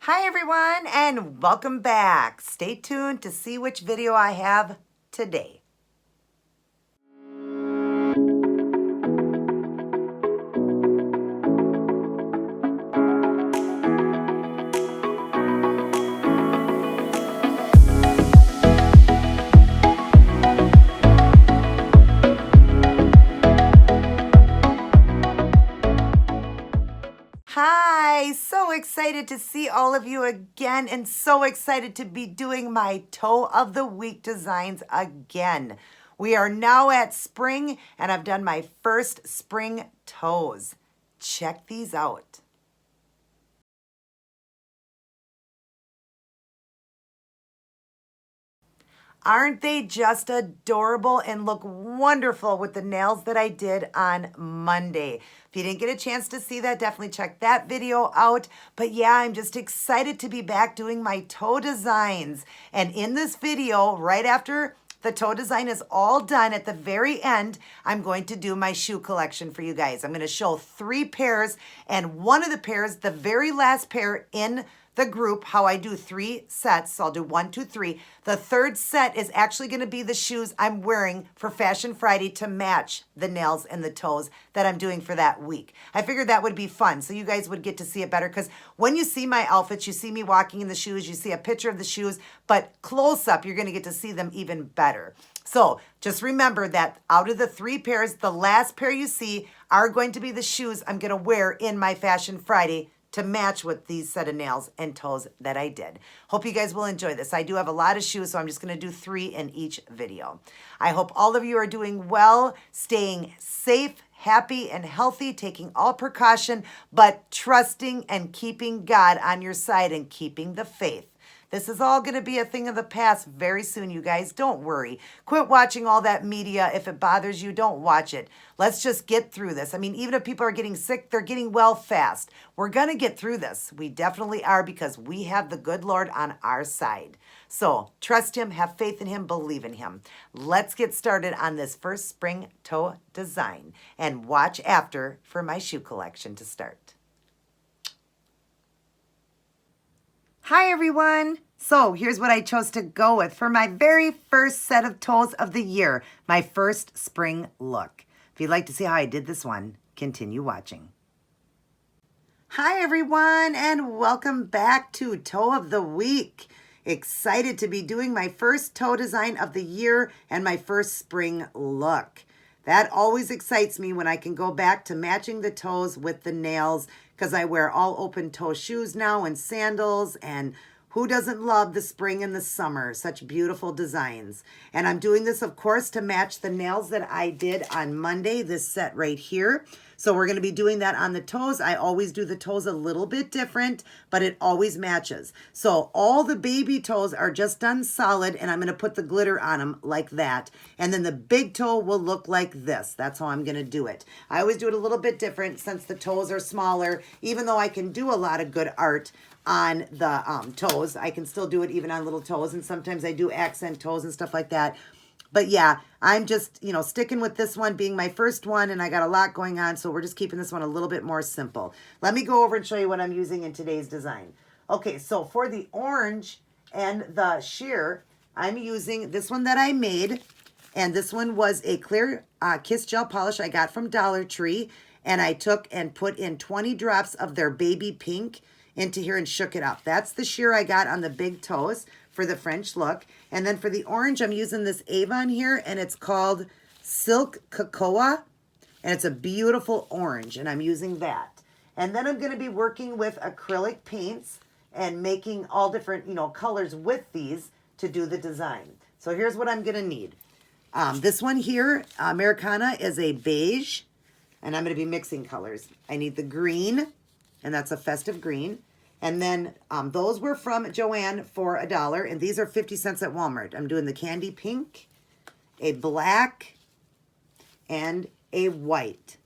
Hi everyone and welcome back. Stay tuned to see which video I have today. Hi, so excited to see all of you again and so excited to be doing my toe of the week designs again. We are now at spring and I've done my first spring toes. Check these out. Aren't they just adorable and look wonderful with the nails that I did on Monday? If you didn't get a chance to see that, definitely check that video out. But yeah, I'm just excited to be back doing my toe designs. And in this video, right after the toe design is all done, at the very end, I'm going to do my shoe collection for you guys. I'm going to show 3 pairs, and one of the pairs, the very last pair in the group, how I do 3 sets. So I'll do 1, 2, 3. The third set is actually going to be the shoes I'm wearing for Fashion Friday to match the nails and the toes that I'm doing for that week. I figured that would be fun so you guys would get to see it better, because when you see my outfits, you see me walking in the shoes, you see a picture of the shoes, but close up, you're going to get to see them even better. So just remember that out of the 3 pairs, the last pair you see are going to be the shoes I'm going to wear in my Fashion Friday to match with these set of nails and toes that I did. Hope you guys will enjoy this. I do have a lot of shoes, so I'm just going to do 3 in each video. I hope all of you are doing well, staying safe, happy, and healthy, taking all precaution, but trusting and keeping God on your side and keeping the faith. This is all going to be a thing of the past very soon, you guys. Don't worry. Quit watching all that media. If it bothers you, don't watch it. Let's just get through this. I mean, even if people are getting sick, they're getting well fast. We're going to get through this. We definitely are, because we have the good Lord on our side. So trust Him, have faith in Him, believe in Him. Let's get started on this first spring toe design and watch after for my shoe collection to start. Hi everyone! So here's what I chose to go with for my very first set of toes of the year, my first spring look. If you'd like to see how I did this one, continue watching. Hi everyone and welcome back to Toe of the Week. Excited to be doing my first toe design of the year and my first spring look. That always excites me when I can go back to matching the toes with the nails, because I wear all open toe shoes now and sandals, and who doesn't love the spring and the summer? Such beautiful designs. And I'm doing this, of course, to match the nails that I did on Monday, this set right here. So we're going to be doing that on the toes. I always do the toes a little bit different, but it always matches. So all the baby toes are just done solid, and I'm going to put the glitter on them like that. And then the big toe will look like this. That's how I'm going to do it. I always do it a little bit different since the toes are smaller. Even though I can do a lot of good art on the toes, I can still do it even on little toes. And sometimes I do accent toes and stuff like that. But yeah, I'm just, sticking with this one being my first one, and I got a lot going on, so we're just keeping this one a little bit more simple. Let me go over and show you what I'm using in today's design. Okay, so for the orange and the sheer, I'm using this one that I made, and this one was a clear Kiss gel polish I got from Dollar Tree, and I took and put in 20 drops of their baby pink into here and shook it up. That's the sheer I got on the big toes for the French look. And then for the orange, I'm using this Avon here, and it's called Silk Cocoa, and it's a beautiful orange, and I'm using that. And then I'm going to be working with acrylic paints and making all different, colors with these to do the design. So here's what I'm going to need. This one here, Americana, is a beige, and I'm going to be mixing colors. I need the green, and that's a festive green. And then those were from Joanne for $1, and these are 50 cents at Walmart. I'm doing the candy pink, a black, and a white.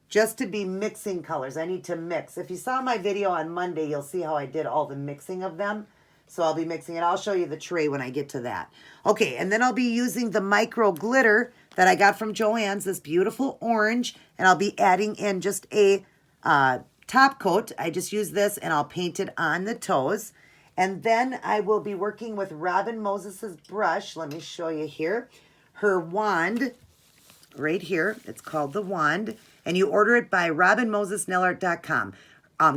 Just to be mixing colors. I need to mix. If you saw my video on Monday, you'll see how I did all the mixing of them. So I'll be mixing it. I'll show you the tray when I get to that. Okay, and then I'll be using the micro glitter that I got from Joann's, this beautiful orange, and I'll be adding in just a top coat. I just use this and I'll paint it on the toes. And then I will be working with Robin Moses's brush. Let me show you here. Her wand right here. It's called the wand. And you order it by robinmosesnailart.com.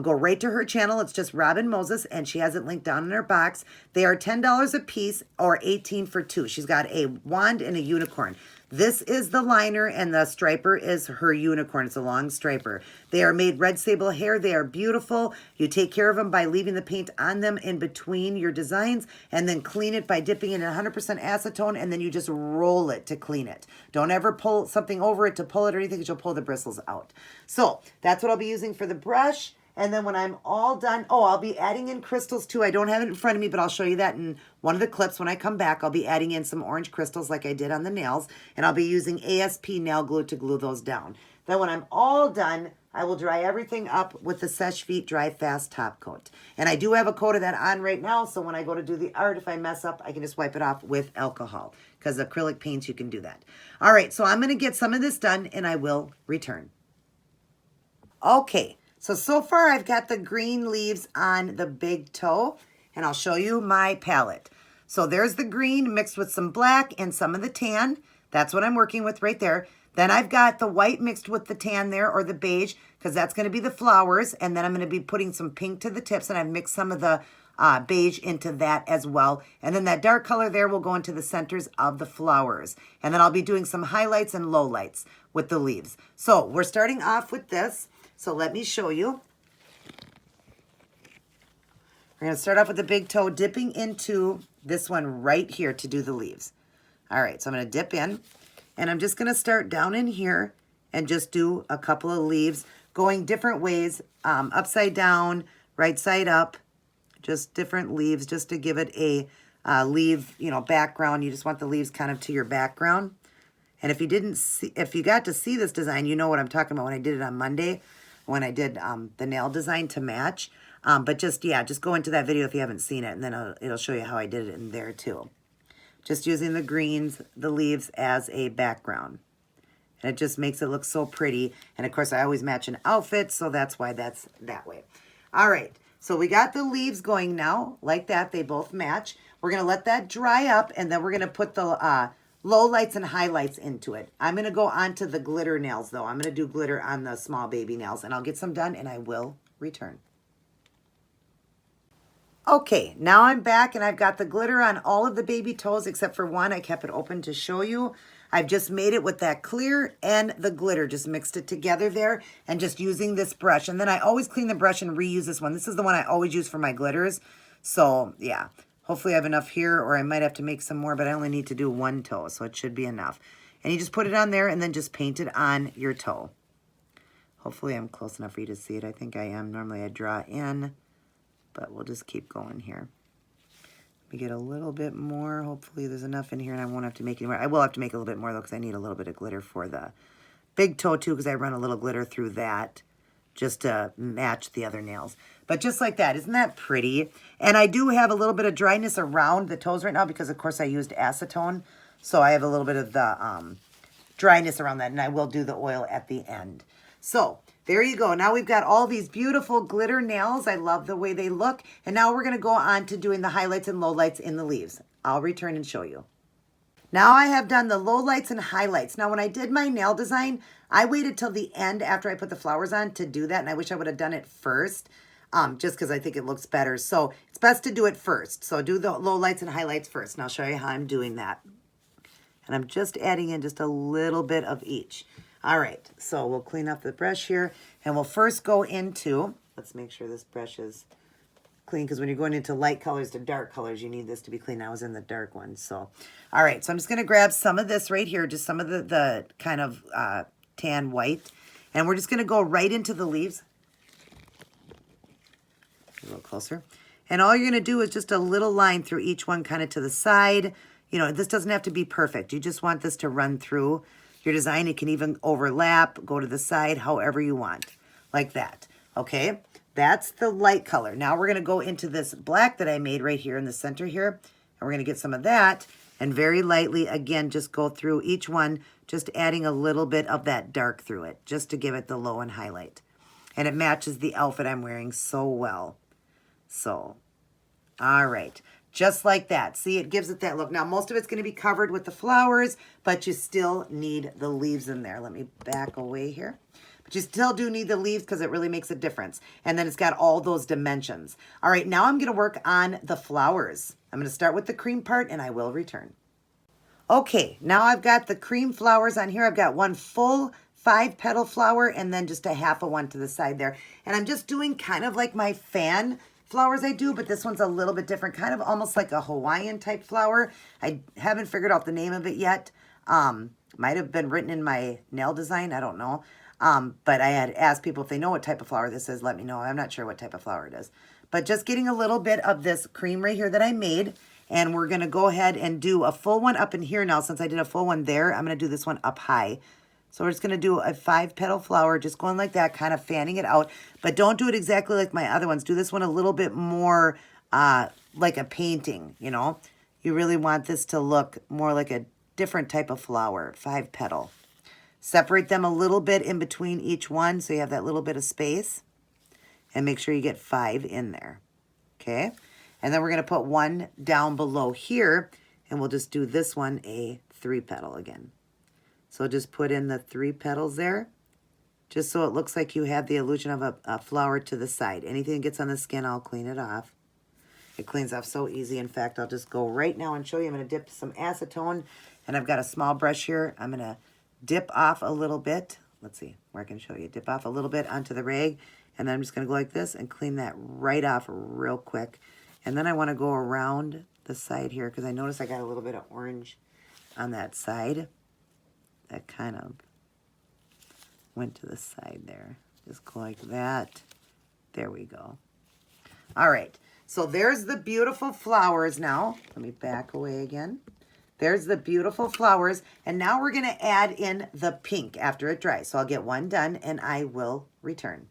Go right to her channel. It's just Robin Moses, and she has it linked down in her box. They are $10 a piece or $18 for two. She's got a wand and a unicorn. This is the liner, and the striper is her unicorn. It's a long striper. They are made red sable hair. They are beautiful. You take care of them by leaving the paint on them in between your designs, and then clean it by dipping it in 100% acetone, and then you just roll it to clean it. Don't ever pull something over it to pull it or anything, because you'll pull the bristles out. So that's what I'll be using for the brush. And then when I'm all done, I'll be adding in crystals too. I don't have it in front of me, but I'll show you that in one of the clips when I come back. I'll be adding in some orange crystals like I did on the nails. And I'll be using ASP nail glue to glue those down. Then when I'm all done, I will dry everything up with the Seche Vite Dry Fast top coat. And I do have a coat of that on right now, so when I go to do the art, if I mess up, I can just wipe it off with alcohol. Because acrylic paints, you can do that. All right, so I'm going to get some of this done, and I will return. Okay. So far I've got the green leaves on the big toe, and I'll show you my palette. So there's the green mixed with some black and some of the tan. That's what I'm working with right there. Then I've got the white mixed with the tan there, or the beige, because that's going to be the flowers. And then I'm going to be putting some pink to the tips, and I've mixed some of the beige into that as well. And then that dark color there will go into the centers of the flowers. And then I'll be doing some highlights and lowlights with the leaves. So we're starting off with this. So let me show you. We're going to start off with the big toe, dipping into this one right here to do the leaves. All right, so I'm going to dip in, and I'm just going to start down in here and just do a couple of leaves, going different ways, upside down, right side up, just different leaves, just to give it a leaf, background. You just want the leaves kind of to your background. And if you got to see this design, you know what I'm talking about when I did it on Monday, when I did the nail design to match. But just go into that video if you haven't seen it, and then it'll show you how I did it in there too. Just using the greens, the leaves as a background. And it just makes it look so pretty. And of course, I always match an outfit, so that's why that's that way. All right, so we got the leaves going now, like that. They both match. We're going to let that dry up, and then we're going to put the lowlights and highlights into it. I'm going to go on to the glitter nails, though. I'm going to do glitter on the small baby nails, and I'll get some done, and I will return. Okay, now I'm back, and I've got the glitter on all of the baby toes except for one. I kept it open to show you. I've just made it with that clear and the glitter, just mixed it together there, and just using this brush. And then I always clean the brush and reuse this one. This is the one I always use for my glitters. So, yeah. Hopefully I have enough here, or I might have to make some more, but I only need to do one toe, so it should be enough. And you just put it on there and then just paint it on your toe. Hopefully I'm close enough for you to see it. I think I am. Normally I draw in, but we'll just keep going here. We get a little bit more. Hopefully there's enough in here and I won't have to make any more. I will have to make a little bit more though, because I need a little bit of glitter for the big toe too, because I run a little glitter through that just to match the other nails. But just like that, isn't that pretty? And I do have a little bit of dryness around the toes right now because, of course, I used acetone. So I have a little bit of the dryness around that, and I will do the oil at the end. So there you go. Now we've got all these beautiful glitter nails. I love the way they look. And now we're going to go on to doing the highlights and lowlights in the leaves. I'll return and show you. Now I have done the lowlights and highlights. Now when I did my nail design, I waited till the end after I put the flowers on to do that, and I wish I would have done it first, just because I think it looks better. So it's best to do it first. So do the lowlights and highlights first, and I'll show you how I'm doing that. And I'm just adding in just a little bit of each. All right, so we'll clean up the brush here, and we'll first go into, let's make sure this brush is clean, because when you're going into light colors to dark colors, you need this to be clean. I was in the dark one, so. All right, so I'm just going to grab some of this right here, just some of the kind of tan white, and we're just going to go right into the leaves. A little closer. And all you're going to do is just a little line through each one, kind of to the side. You know, this doesn't have to be perfect. You just want this to run through your design. It can even overlap, go to the side, however you want, like that. Okay, that's the light color. Now we're going to go into this black that I made right here in the center here, and we're going to get some of that, and very lightly, again, just go through each one, just adding a little bit of that dark through it, just to give it the low and highlight. and it matches the outfit I'm wearing so well. So, all right. Just like that. See, it gives it that look. Now, most of it's going to be covered with the flowers, but you still need the leaves in there. Let me back away here. But you still do need the leaves because it really makes a difference. And then it's got all those dimensions. All right, now I'm going to work on the flowers. I'm going to start with the cream part, and I will return. Okay, now I've got the cream flowers on here. I've got one full 5-petal flower and then just a half of one to the side there. And I'm just doing kind of like my fan flowers I do, but this one's a little bit different, kind of almost like a Hawaiian type flower. I haven't figured out the name of it yet. Might have been written in my nail design, I don't know. But I had asked people if they know what type of flower this is, let me know. I'm not sure what type of flower it is. But just getting a little bit of this cream right here that I made. And we're going to go ahead and do a full one up in here now. Since I did a full one there, I'm going to do this one up high. So we're just going to do a 5-petal flower, just going like that, kind of fanning it out. But don't do it exactly like my other ones. Do this one a little bit more like a painting, you know. You really want this to look more like a different type of flower, 5-petal. Separate them a little bit in between each one so you have that little bit of space. And make sure you get 5 in there, okay? And then we're going to put one down below here, and we'll just do this one a 3-petal again. So just put in the 3 petals there, just so it looks like you have the illusion of a flower to the side. Anything that gets on the skin, I'll clean it off. It cleans off so easy. In fact, I'll just go right now and show you. I'm going to dip some acetone, and I've got a small brush here. I'm going to dip off a little bit. Let's see where I can show you. Dip off a little bit onto the rag, and then I'm just going to go like this and clean that right off real quick. And then I want to go around the side here because I noticed I got a little bit of orange on that side. That kind of went to the side there. Just go like that. There we go. All right. So there's the beautiful flowers now. Let me back away again. There's the beautiful flowers. And now we're going to add in the pink after it dries. So I'll get one done and I will return.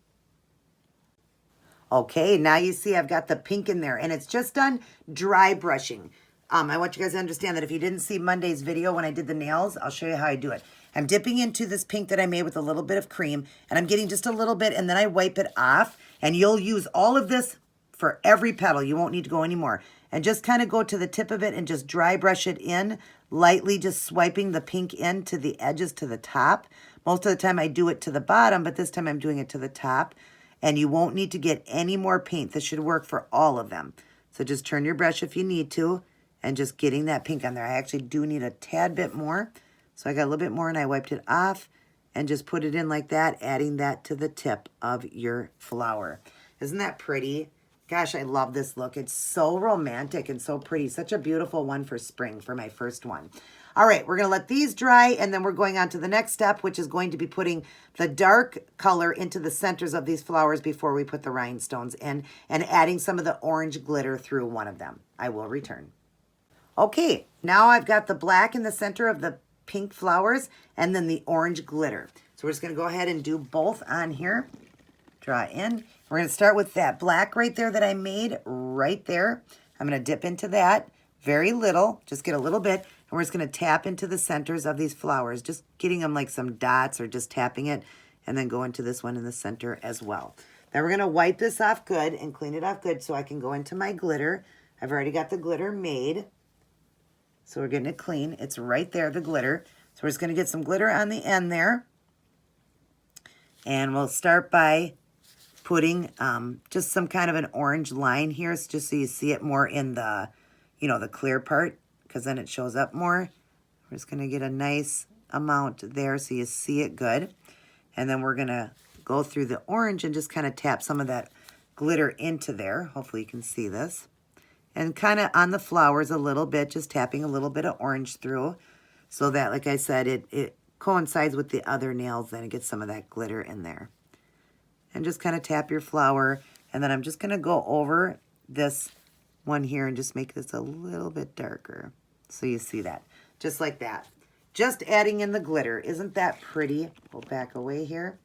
Okay, now you see I've got the pink in there, and it's just done dry brushing. I want you guys to understand that if you didn't see Monday's video when I did the nails, I'll show you how I do it. I'm dipping into this pink that I made with a little bit of cream, and I'm getting just a little bit, and then I wipe it off, and you'll use all of this for every petal. You won't need to go anymore. And just kind of go to the tip of it and just dry brush it in, lightly just swiping the pink into the edges to the top. Most of the time I do it to the bottom, but this time I'm doing it to the top. And you won't need to get any more paint. This should work for all of them. So just turn your brush if you need to, and just getting that pink on there. I actually do need a tad bit more. So I got a little bit more, and I wiped it off and just put it in like that, adding that to the tip of your flower. Isn't that pretty? Gosh, I love this look. It's so romantic and so pretty. Such a beautiful one for spring for my first one. All right, we're going to let these dry, and then we're going on to the next step, which is going to be putting the dark color into the centers of these flowers before we put the rhinestones in, and adding some of the orange glitter through one of them. I will return. Okay, now I've got the black in the center of the pink flowers, and then the orange glitter. So we're just going to go ahead and do both on here. Draw in. We're going to start with that black right there that I made right there. I'm going to dip into that. Very little, just get a little bit, and we're just going to tap into the centers of these flowers, just getting them like some dots or just tapping it, and then go into this one in the center as well. Then we're going to wipe this off good and clean it off good so I can go into my glitter. I've already got the glitter made, so we're getting it clean. It's right there, the glitter. So we're just going to get some glitter on the end there, and we'll start by putting just some kind of an orange line here, just so you see it more in the the clear part, because then it shows up more. We're just going to get a nice amount there so you see it good. And then we're going to go through the orange and just kind of tap some of that glitter into there. Hopefully you can see this. And kind of on the flowers a little bit, just tapping a little bit of orange through so that, like I said, it coincides with the other nails, then it gets some of that glitter in there. And just kind of tap your flower. And then I'm just going to go over this one here and just make this a little bit darker so you see that, just like that. Just adding in the glitter. Isn't that pretty? Pull back away here.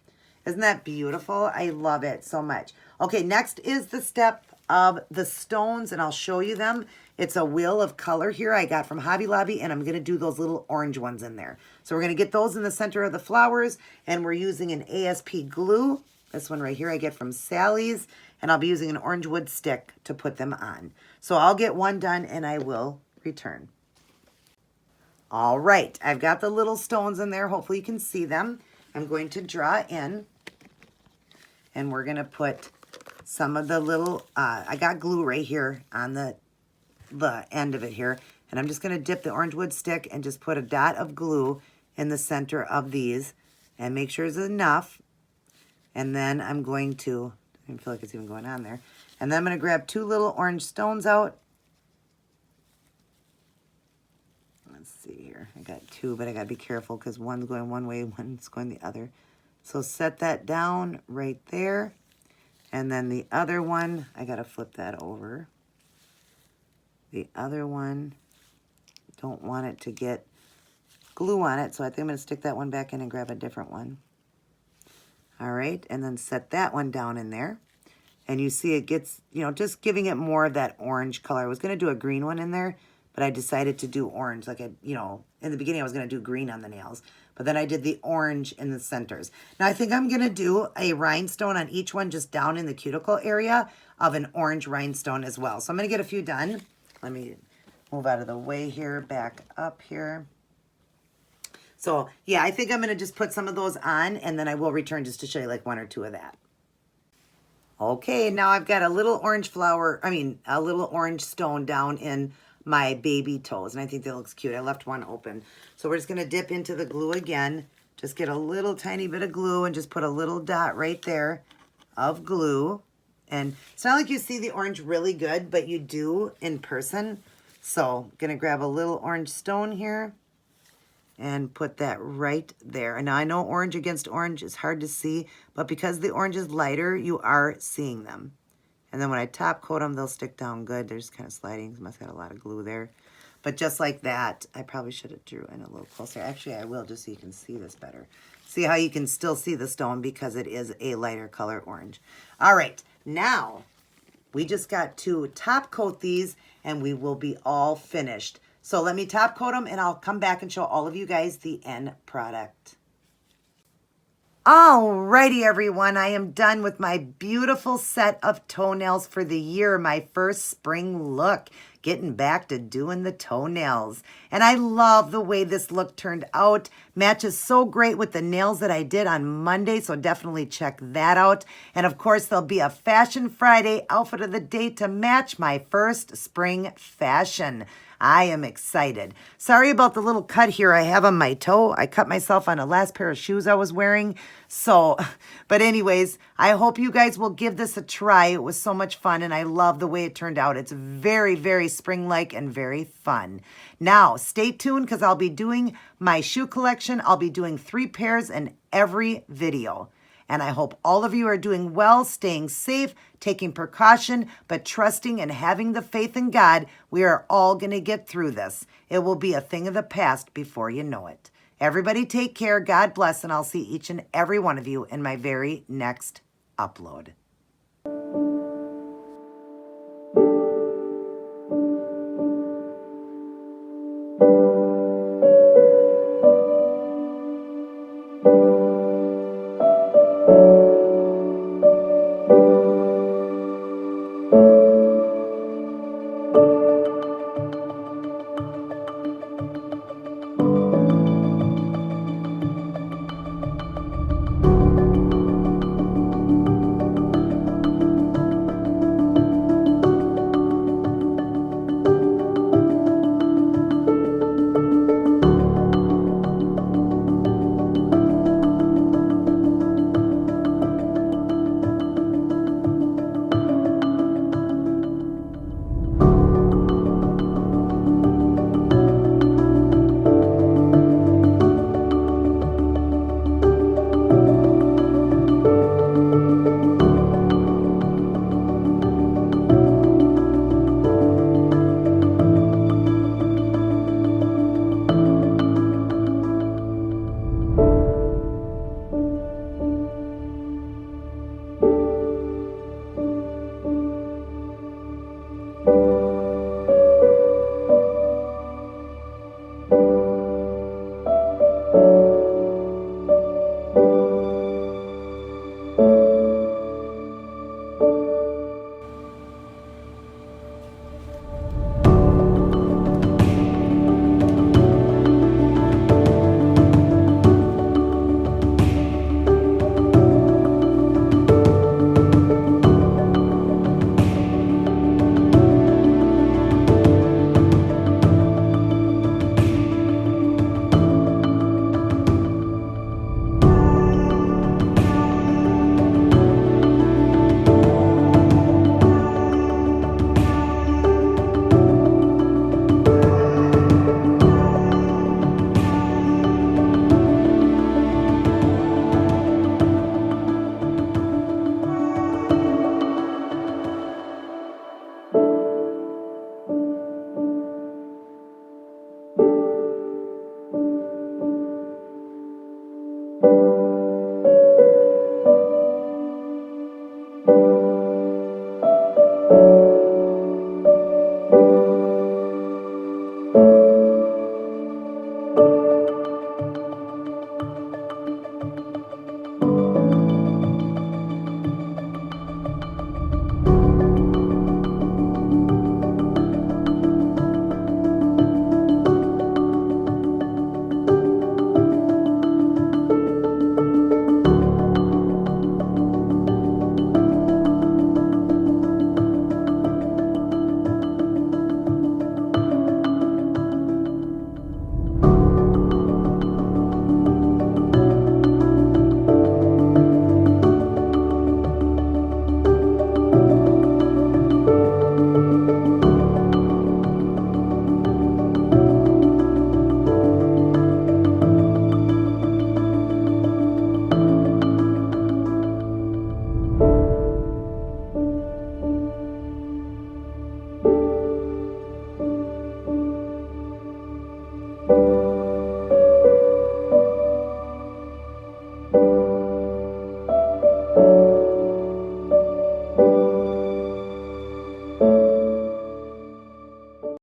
Isn't that beautiful? I love it so much. Okay, next is the step of the stones, and I'll show you them. It's a wheel of color here I got from Hobby Lobby, and I'm going to do those little orange ones in there. So we're going to get those in the center of the flowers, and we're using an ASP glue. This one right here I get from Sally's, and I'll be using an orange wood stick to put them on. So I'll get one done and I will return. All right, I've got the little stones in there. Hopefully you can see them. I'm going to draw in, and we're going to put some of the little, I got glue right here on the end of it here, and I'm just going to dip the orange wood stick and just put a dot of glue in the center of these and make sure it's enough. And then I'm going to, I don't feel like it's even going on there. And then I'm going to grab 2 little orange stones out. Let's see here. I got 2, but I got to be careful because one's going one way, one's going the other. So set that down right there. And then the other one, I got to flip that over. The other one, don't want it to get glue on it, so I think I'm going to stick that one back in and grab a different one. All right, and then set that one down in there. And you see it gets, you know, just giving it more of that orange color. I was going to do a green one in there, but I decided to do orange. Like, you know, in the beginning I was going to do green on the nails, but then I did the orange in the centers. Now I think I'm going to do a rhinestone on each one just down in the cuticle area of an orange rhinestone as well. So I'm going to get a few done. Let me move out of the way here, back up here. So yeah, I think I'm going to just put some of those on, and then I will return just to show you like 1 or 2 of that. Okay, now I've got a little orange flower, a little orange stone down in my baby toes, and I think that looks cute. I left one open. So we're just going to dip into the glue again. Just get a little tiny bit of glue and just put a little dot right there of glue. And it's not like you see the orange really good, but you do in person. So I'm going to grab a little orange stone here and put that right there. And now I know orange against orange is hard to see, but because the orange is lighter, you are seeing them. And then when I top coat them, they'll stick down good. They're just kind of sliding. Must have had a lot of glue there. But just like that, I probably should have drew in a little closer. Actually, I will just so you can see this better. See how you can still see the stone because it is a lighter color orange. All right, now we just got to top coat these and we will be all finished. So let me top coat them and I'll come back and show all of you guys the end product. Alrighty, everyone, I am done with my beautiful set of toenails for the year, my first spring look. Getting back to doing the toenails. And I love the way this look turned out. Matches so great with the nails that I did on Monday, so definitely check that out. And of course, there'll be a Fashion Friday outfit of the day to match my first spring fashion. I am excited. Sorry about the little cut here I have on my toe. I cut myself on the last pair of shoes I was wearing. So, but anyways, I hope you guys will give this a try. It was so much fun and I love the way it turned out. It's very, very spring-like and very fun. Now, stay tuned because I'll be doing my shoe collection. I'll be doing 3 pairs in every video. And I hope all of you are doing well, staying safe, taking precaution, but trusting and having the faith in God. We are all going to get through this. It will be a thing of the past before you know it. Everybody take care, God bless, and I'll see each and every one of you in my very next upload.